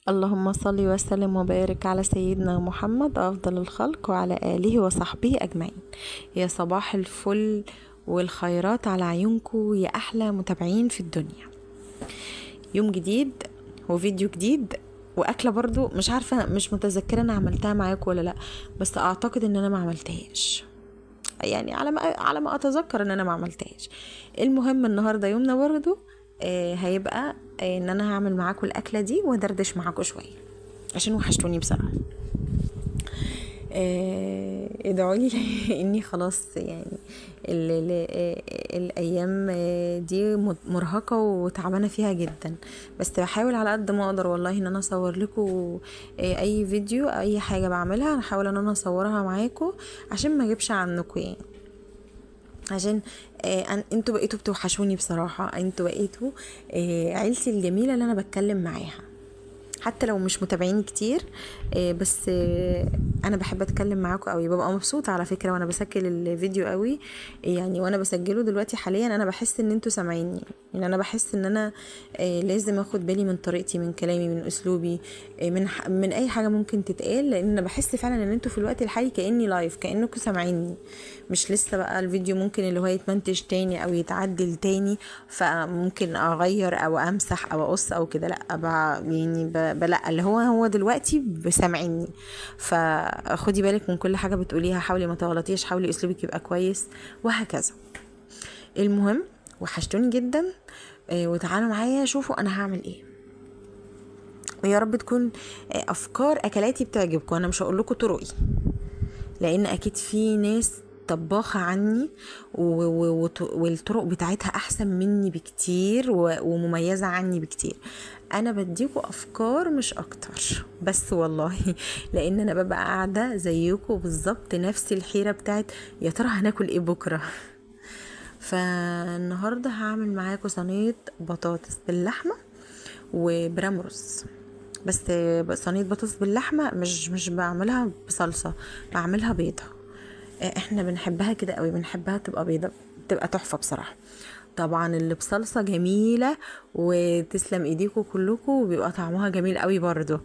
اللهم صل وسلم وبارك على سيدنا محمد أفضل الخلق وعلى آله وصحبه أجمعين. يا صباح الفل والخيرات على عيونكم يا أحلى متابعين في الدنيا. يوم جديد وفيديو جديد وأكلة برضو مش عارفة، مش متذكرة أنا عملتها معاكم ولا لأ، بس أعتقد إن أنا ما عملتهاش، يعني على ما أتذكر إن أنا ما عملتهاش. المهم النهاردة يومنا برضو هيبقى ان انا هعمل معاكم الاكله دي وادردش معاكم شويه عشان وحشتوني بصراحه. ادعوا لي اني خلاص يعني الايام دي مرهقه وتعبانه فيها جدا، بس بحاول على قد ما اقدر والله ان انا اصور لكم اي فيديو اي حاجه بعملها، هحاول ان انا اصورها معاكم عشان ما اجيبش عنكم، يعني عشان انتوا بقيتوا بتوحشوني بصراحة. انتوا بقيتوا عيلتي الجميلة اللي انا بتكلم معاها، حتى لو مش متابعين كتير، بس انا بحب اتكلم معاكم قوي، ببقى مبسوطه على فكره وانا بسجل الفيديو قوي، يعني وانا بسجله دلوقتي حاليا انا بحس ان انتوا سامعيني، يعني انا بحس ان انا لازم اخد بالي من طريقتي، من كلامي، من اسلوبي، من اي حاجه ممكن تتقال، لان انا بحس فعلا ان انتوا في الوقت الحالي كاني لايف، كانكم سامعيني، مش لسه بقى الفيديو ممكن اللي هو يتمنتج تاني او يتعدل تاني، فممكن اغير او امسح او اقص او كده، لا يعني لا، اللي هو دلوقتي بسامعيني، فخدي بالك من كل حاجه بتقوليها، حاولي ما تغلطيش، حاولي اسلوبك يبقى كويس وهكذا. المهم وحشتوني جدا، وتعالوا معايا شوفوا انا هعمل ايه، ويا رب تكون افكار اكلاتي بتعجبكم. انا مش هقول لكم طرقي، لان اكيد في ناس طباخة عني والطرق بتاعتها احسن مني بكتير ومميزة عني بكتير. انا بديكوا افكار مش اكتر بس والله لان انا ببقى قاعدة زيكوا بالظبط، نفس الحيرة بتاعت يا ترى هناكل ايه بكرة. فالنهاردة هعمل معاكم صينية بطاطس باللحمة وبرام رز، بس صينية بطاطس باللحمة مش بعملها بصلصة، بعملها بيضة. احنا بنحبها كده قوي، بنحبها تبقى بيضة، تبقى تحفة بصراحة. طبعا اللي بصلصة جميلة وتسلم ايديكم كلكم وبيبقى طعمها جميل قوي برضو،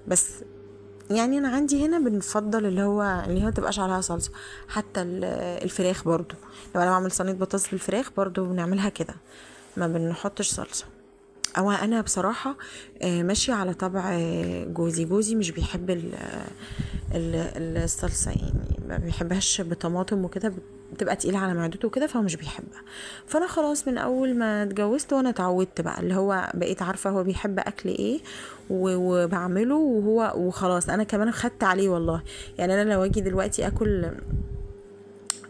بس يعني انا عندي هنا بنفضل اللي هو متبقاش عليها صلصة. حتى الفراخ برضو، لو انا بعمل صينية بطاطس بالفراخ برضو بنعملها كده، ما بنحطش صلصة. او انا بصراحة ماشية على طبع جوزي مش بيحب الصلصة، يعني ما بيحبهاش بطماطم وكده، بتبقى تقيلة على معدته وكده، فهو مش بيحبها. فانا خلاص من اول ما اتجوزت وانا اتعودت بقى، اللي هو بقيت عارفة هو بيحب اكل ايه وبعمله، وخلاص انا كمان خدت عليه والله. يعني انا لو اجي دلوقتي اكل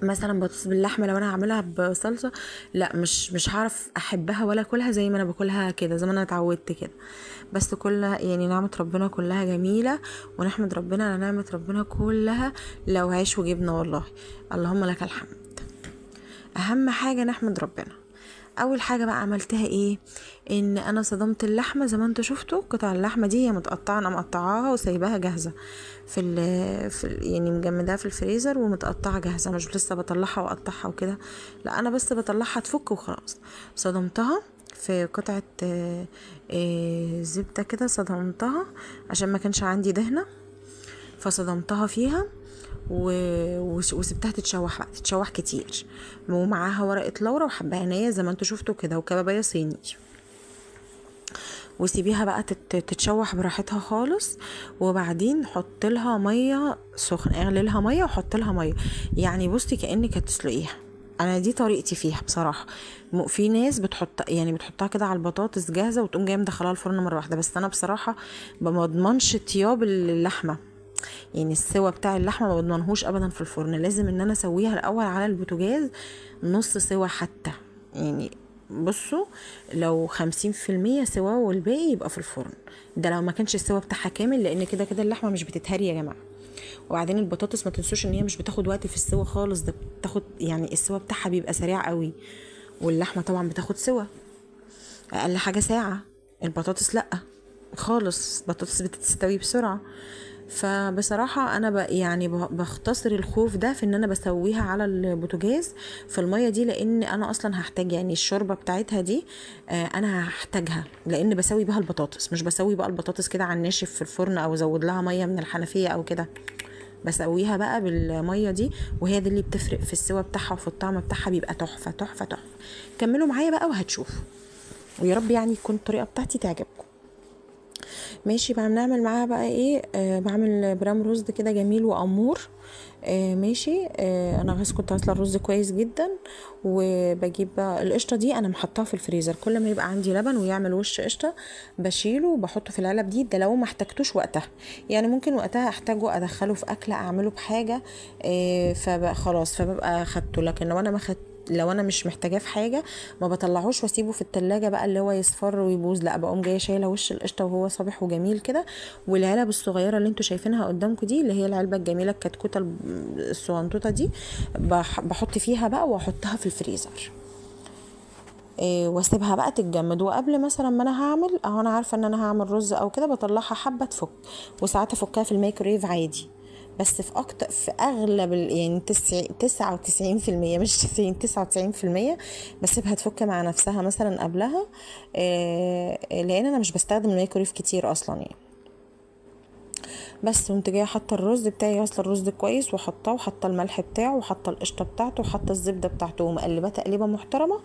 مثلا بطاطس باللحمه لو انا هعملها بصلصه، لا مش هعرف احبها ولا اكلها زي ما انا باكلها كده، زي ما انا اتعودت كده. بس كلها يعني نعمه ربنا كلها جميله، ونحمد ربنا على نعمه ربنا كلها لو عيش وجبنه والله. اللهم لك الحمد. اهم حاجه نحمد ربنا. اول حاجه بقى عملتها ايه، ان انا صدمت اللحمه زي ما انتوا شفتوا، قطع اللحمه دي هي متقطعه، انا مقطعاها وسايباها جاهزه يعني مجمداها في الفريزر ومتقطعه جاهزه، مش لسه بطلعها واقطعها وكده، لا انا بس بطلعها تفك وخلاص. صدمتها في قطعه زبده كده، صدمتها عشان ما كانش عندي دهنه، فصدمتها فيها وسبتها تتشوح بقى، تتشوح كتير، ومعاها ورقه لورا وحبهانيه زي ما انتوا شفتوا كده، وكبابيه صيني، وسيبيها بقى تتشوح براحتها خالص. وبعدين حط لها ميه سخنه، اغلي لها ميه وحط لها ميه، يعني بصي كانك هتسلقيها. انا دي طريقتي فيها بصراحه. في ناس بتحطها كده على البطاطس جاهزه وتقوم جايه مدخلها الفرن مره واحده، بس انا بصراحه ما بضمنش طياب اللحمه، يعني السوا بتاع اللحمه ما بضمنهوش ابدا في الفرن، لازم ان انا اسويها الاول على البوتاجاز نص سوا حتى، يعني بصوا لو 50% سوا والباقي يبقى في الفرن، ده لو ما كانش السوا بتاعها كامل، لان كده كده اللحمه مش بتتهري يا جماعه. وبعدين البطاطس ما تنسوش ان هي مش بتاخد وقت في السوا خالص، ده بتاخد يعني السوا بتاعها بيبقى سريع قوي، واللحمه طبعا بتاخد سوا اقل حاجه ساعه، البطاطس لا خالص، البطاطس بتستوي بسرعه. فبصراحة انا يعني بختصر الخوف ده في ان انا بسويها على البوتاجاز في المية دي، لان انا اصلا هحتاج يعني الشوربة بتاعتها دي انا هحتاجها، لان بسوي بها البطاطس، مش بسوي بقى البطاطس كده على الناشف في الفرن او ازود لها مية من الحنفية او كده، بسويها بقى بالمية دي، وهي دي اللي بتفرق في السوا بتاعها وفي الطعم بتاعها، بيبقى تحفة تحفة تحفة. كملوا معايا بقى وهتشوفوا، ويا رب يعني تكون الطريقة بتاعتي تعجبكم. ماشي بقى، بنعمل معاها بقى ايه، بعمل برام رز كده جميل وامور. ماشي. انا كنت غاسله الرز كويس جدا، وبجيب بقى القشطه دي انا محطاها في الفريزر، كل ما يبقى عندي لبن ويعمل وش قشطه بشيله وبحطه في العلب دي، ده لو ما احتاجتوش وقتها، يعني ممكن وقتها احتاجه ادخله في اكله اعمله بحاجه، فبقى خلاص فببقى خدته، لكن لو انا مش محتاجاه في حاجه ما بطلعوش واسيبه في التلاجة بقى اللي هو يصفر ويبوظ، لا بقوم جايه شايله وش القشطه وهو صابح وجميل كده. والعلب الصغيره اللي انتوا شايفينها قدامكم دي، اللي هي العلبه الجميله الكتكوته الصغنطوطه دي، بحط فيها بقى واحطها في الفريزر، واسيبها بقى تتجمد. وقبل مثلا ما انا هعمل اهو، انا عارفه ان انا هعمل رز او كده، بطلعها حبه تفك، وساعات افكها في الميكرويف عادي، بس في اكتر في اغلب يعني 99%، مش 90، 99% بسيبها تفك مع نفسها مثلا قبلها، لان انا مش بستخدم الميكرويف كتير اصلا يعني. بس قمت جايه حاطه الرز بتاعي، غسله الرز كويس وحطاه، وحاطه الملح بتاعه، وحاطه القشطه بتاعته، وحاطه الزبده بتاعته، ومقلبه تقليبه محترمه.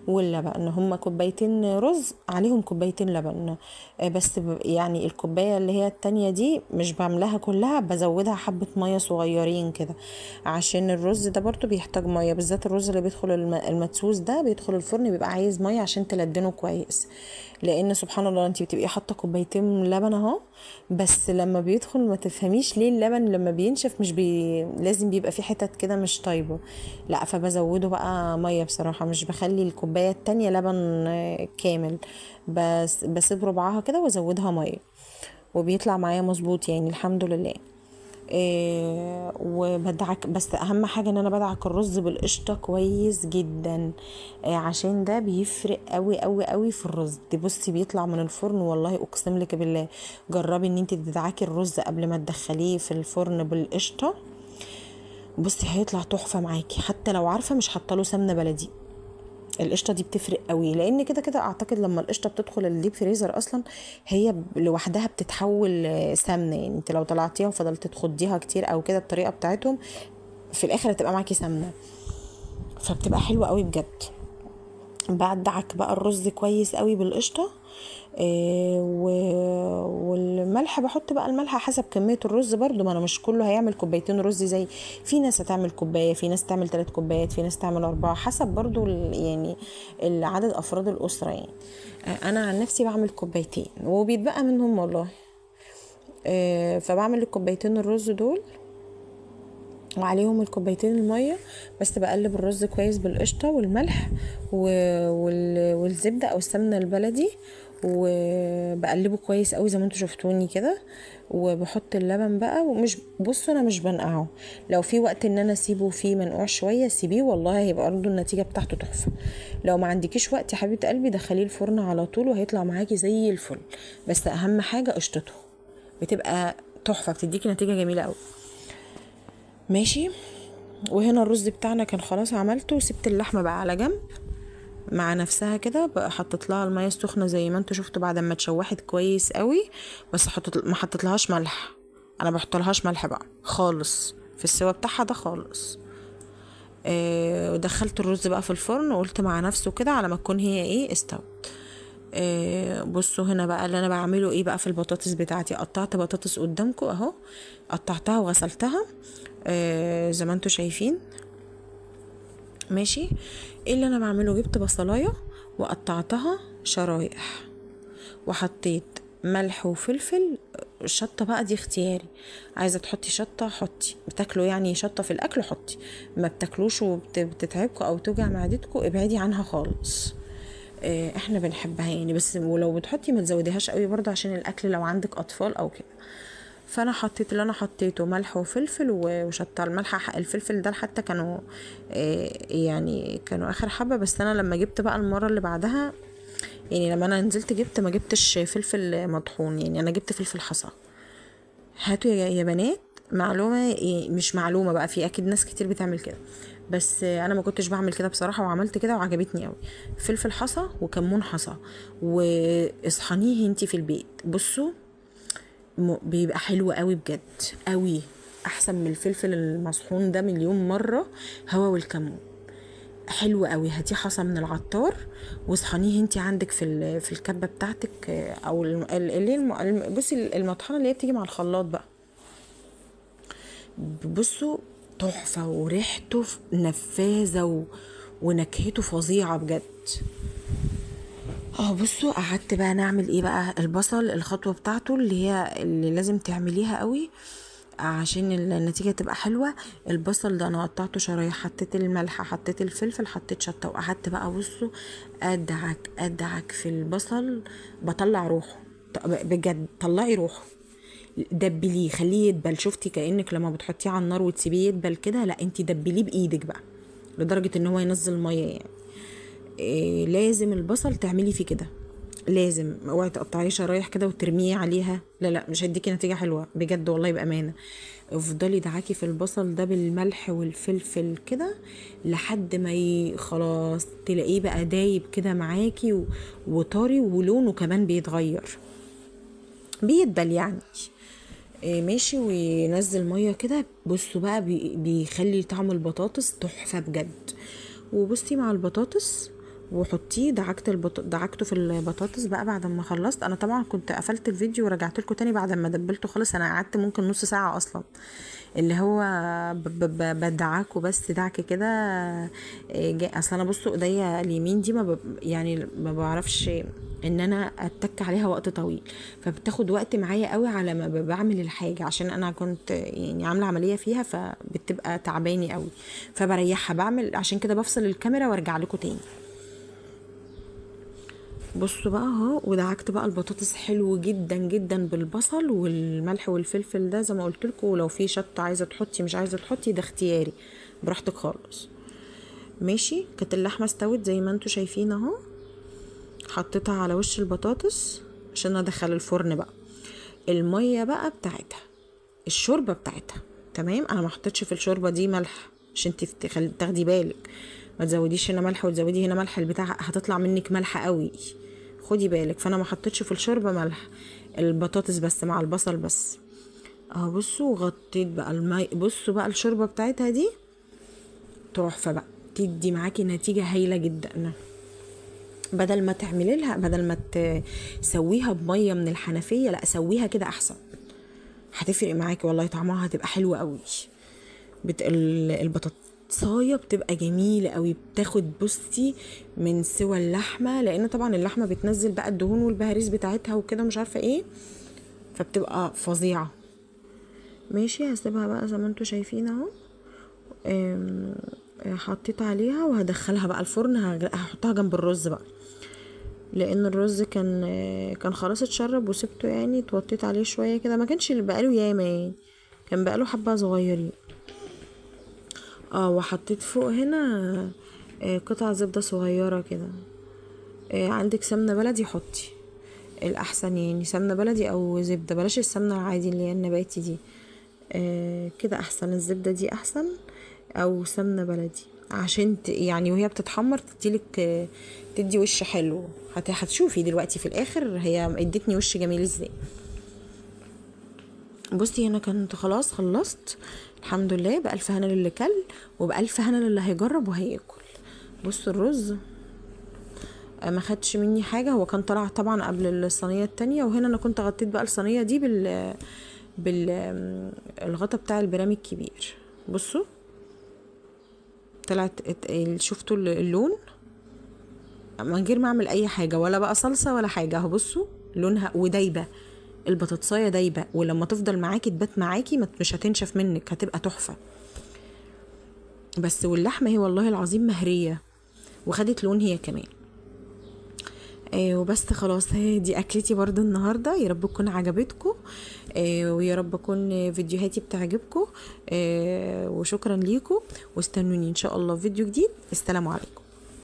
واللبن ان هما كوبايتين رز عليهم كوبايتين لبن، بس يعني الكوبايه اللي هي التانية دي مش بعملها كلها، بزودها حبه ميه صغيرين كده، عشان الرز ده برضو بيحتاج ميه، بالذات الرز اللي بيدخل المدسوس ده بيدخل الفرن بيبقى عايز ميه عشان تلدنه كويس، لان سبحان الله انت بتبقي حاطه كوبايتين لبن اهو، بس لما بيدخل ما تفهميش ليه اللبن لما بينشف مش لازم بيبقى فيه حتت كده مش طيبه، لا فبزوده بقى ميه بصراحه، مش بخلي الكوبايه التانية لبن كامل، بس بسيب ربعها كده وازودها ميه، وبيطلع معايا مظبوط يعني الحمد لله. وبدعك، بس اهم حاجه ان انا بدعك الرز بالقشطه كويس جدا، عشان ده بيفرق قوي قوي قوي في الرز دي. بصي بيطلع من الفرن والله اقسم لك بالله، جربي ان انت تدعكي الرز قبل ما تدخليه في الفرن بالقشطه، بصي هيطلع تحفه معاكي، حتى لو عارفه مش حاطه له سمنه بلدي، القشطه دي بتفرق قوي، لان كده كده اعتقد لما القشطه بتدخل الديب فريزر اصلا هي لوحدها بتتحول سمنه، يعني انت لو طلعتيها وفضلت تخضيها كتير او كده الطريقه بتاعتهم في الاخر هتبقى معاكي سمنه، فبتبقى حلوه قوي بجد. بدعك بقى الرز كويس قوي بالقشطه، والملح بحط بقى الملح حسب كمية الرز برضو، ما انا مش كله هيعمل كوبايتين رز، زي في ناس هتعمل كوباية، في ناس تعمل 3 كوبايات، في ناس تعمل 4، حسب برضو يعني عدد افراد الاسرة يعني. انا عن نفسي بعمل كوبايتين وبيتبقى منهم والله، فبعمل الكوبايتين الرز دول وعليهم الكوبايتين المية، بس بقلب الرز كويس بالقشطة والملح والزبدة او السمنة البلدي، وبقلبه كويس قوي زي ما انتوا شفتوني كده، وبحط اللبن بقى، ومش بصوا انا مش بنقعه، لو في وقت ان انا اسيبه فيه منقوع شويه سيبيه والله هيبقى برضه النتيجه بتاعته تحفه. لو ما عندكيش وقت يا حبيبه قلبي دخليه الفرن على طول وهيطلع معاكي زي الفل، بس اهم حاجه قشطته بتبقى تحفه، بتديكي نتيجه جميله قوي. ماشي. وهنا الرز بتاعنا كان خلاص عملته، وسبت اللحمه بقى على جنب مع نفسها كده، بقى حطيت لها الميه السخنه زي ما انتوا شفتوا بعد ما اتشوحت كويس قوي، بس ما حطيت لهاش ملح، انا بحط لهاش ملح بقى خالص في السوا بتاعها ده خالص. ودخلت الرز بقى في الفرن وقلت مع نفسه كده على ما تكون هي ايه استوت. بصوا هنا بقى اللي انا بعمله ايه بقى في البطاطس بتاعتي، قطعت بطاطس قدامكم اهو، قطعتها وغسلتها زي ما انتوا شايفين. ماشي. ايه اللي انا بعمله، جبت بصلايه وقطعتها شرايح، وحطيت ملح وفلفل، الشطه بقى دي اختياري، عايزه تحطي شطه حطي، بتاكلوا يعني شطه في الاكل حطي، ما بتاكلوش وبتتعبكوا او توجع معدتكوا ابعدي عنها خالص، احنا بنحبها يعني، بس ولو بتحطي ما تزوديهاش قوي برضو عشان الاكل لو عندك اطفال او كده. فانا حطيت اللي انا حطيته ملح وفلفل وشطه، الملح الفلفل ده حتى كانوا يعني كانوا اخر حبه، بس انا لما جبت بقى المره اللي بعدها يعني لما انا نزلت جبت ما جبتش فلفل مطحون، يعني انا جبت فلفل حصى هاتوا يا بنات معلومة، مش معلومة بقى، في اكيد ناس كتير بتعمل كده، بس انا ما كنتش بعمل كده بصراحة، وعملت كده وعجبتني قوي. فلفل حصى وكمون حصى، واصحنيه انتي في البيت. بصوا بيبقى حلو قوي بجد، قوي احسن من الفلفل المصحون ده مليون مرة. هو والكمون حلو قوي. هاتيه حصى من العطار واصحنيه انتي عندك في الكبة بتاعتك، او اللي بصي المطحنة اللي هي بتيجي مع الخلاط بقى. بصوا تحفة، وريحته نفاذة ونكهته فظيعة بجد. بصوا قعدت بقى نعمل ايه بقى. البصل الخطوة بتاعته اللي لازم تعمليها قوي عشان النتيجة تبقى حلوة. البصل ده انا قطعته شرايح، حطيت الملح، حطيت الفلفل، حطيت شطة، وقعدت بقى بصوا ادعك في البصل، بطلع روحه بجد. طلعي روحه، دبليه، خليه يدبل. شفتي كأنك لما بتحطيه على النار وتسيبيه يدبل كده، لا انتي دبليه بايدك بقى لدرجة ان هو ينزل مية يعني. لازم البصل تعملي فيه كده، لازم. اوعي تقطعيه شرايح كده وترميه عليها، لا مش هيديكي نتيجه حلوه بجد والله بامانه. افضلي دعاكي في البصل ده بالملح والفلفل كده لحد ما خلاص تلاقيه بقى دايب كده معاكي وطري، ولونه كمان بيتغير، بيدبل يعني. ماشي، وينزل ميه كده. بصوا بقى بيخلي طعم البطاطس تحفه بجد. وبصي مع البطاطس وحطيه، دعكته في البطاطس بقى. بعد ما خلصت انا طبعا كنت قفلت الفيديو ورجعت لكم تاني بعد ما دبلته خالص. انا قعدت ممكن نص ساعه اصلا، اللي هو بدعكه بس دعك كده. اصل انا بصوا ايديا اليمين دي يعني ما بعرفش ان انا اتك عليها وقت طويل، فبتاخد وقت معايا قوي على ما بعمل الحاجه، عشان انا كنت يعني عامله عمليه فيها، فبتبقى تعباني قوي، فبريحها بعمل. عشان كده بفصل الكاميرا وارجع لكم تاني. بصوا بقى اهو، ودعكت بقى البطاطس حلو جدا جدا بالبصل والملح والفلفل ده زي ما قلت لكم. ولو في شطه عايزه تحطي مش عايزه تحطي ده اختياري، براحتك خالص. ماشي، كانت اللحمه استوت زي ما انتوا شايفين اهو. حطيتها على وش البطاطس عشان ادخل الفرن بقى. الميه بقى بتاعتها، الشوربه بتاعتها، تمام. انا ما حطيتش في الشوربه دي ملح عشان تاخدي بالك، ما تزوديش هنا ملح وتزودي هنا ملح، البتاع هتطلع منك ملح قوي، خدي بالك. فانا ما حطيتش في الشوربه ملح، البطاطس بس مع البصل بس. بصوا غطيت بقى الماء. بصوا بقى الشوربه بتاعتها دي تحفه بقى، تدي معاكي نتيجه هايله جدا. بدل ما تعملي لها، بدل ما تسويها بميه من الحنفيه، لا سويها كده احسن، هتفرق معاكي والله، طعمها هتبقى حلوه قوي. البطاطسايه بتبقى جميله قوي، بتاخد بصي من سوى اللحمه، لان طبعا اللحمه بتنزل بقى الدهون والبهاريز بتاعتها وكده مش عارفه ايه، فبتبقى فظيعه. ماشي، هسيبها بقى زي ما انتوا شايفين اهو. حطيت عليها وهدخلها بقى الفرن. هحطها جنب الرز بقى، لان الرز كان خلاص اتشرب وسبته يعني، اتوطيت عليه شويه كده، ما كانش بقاله ياما يعني، كان بقاله حبه صغيرين. وحطيت فوق هنا قطع زبده صغيره كده. عندك سمنه بلدي حطي، الاحسن يعني سمنه بلدي او زبده، بلاش السمنه العادي اللي هي النباتي دي. كده احسن، الزبده دي احسن، او سمنه بلدي، عشان يعني وهي بتتحمر تديلك تدي وش حلو. هتشوفي دلوقتي في الاخر هي ادتني وش جميل ازاي. بصي هنا كنت خلاص خلصت الحمد لله، بألف هنا للي كل وبألف هنا للي هيجرب وهياكل. بصوا الرز ما خدش مني حاجه، هو كان طلع طبعا قبل الصينيه التانية، وهنا انا كنت غطيت بقى الصينيه دي الغطا بتاع البرام الكبير. بصوا طلعت، شفتوا اللون من غير ما اعمل اي حاجه، ولا بقى صلصه ولا حاجه اهو. بصوا لونها ودايبه، البطاطسايه دايبه، ولما تفضل معاكي تبات معاكي مش هتنشف منك، هتبقى تحفه. بس واللحمه هي والله العظيم مهريه وخدت لون هي كمان. وبس خلاص، هي دي اكلتي برضو النهارده. يا رب تكون عجبتكم، ويا رب تكون فيديوهاتي بتعجبكم. وشكرا ليكم، واستنوني ان شاء الله في فيديو جديد. السلام عليكم.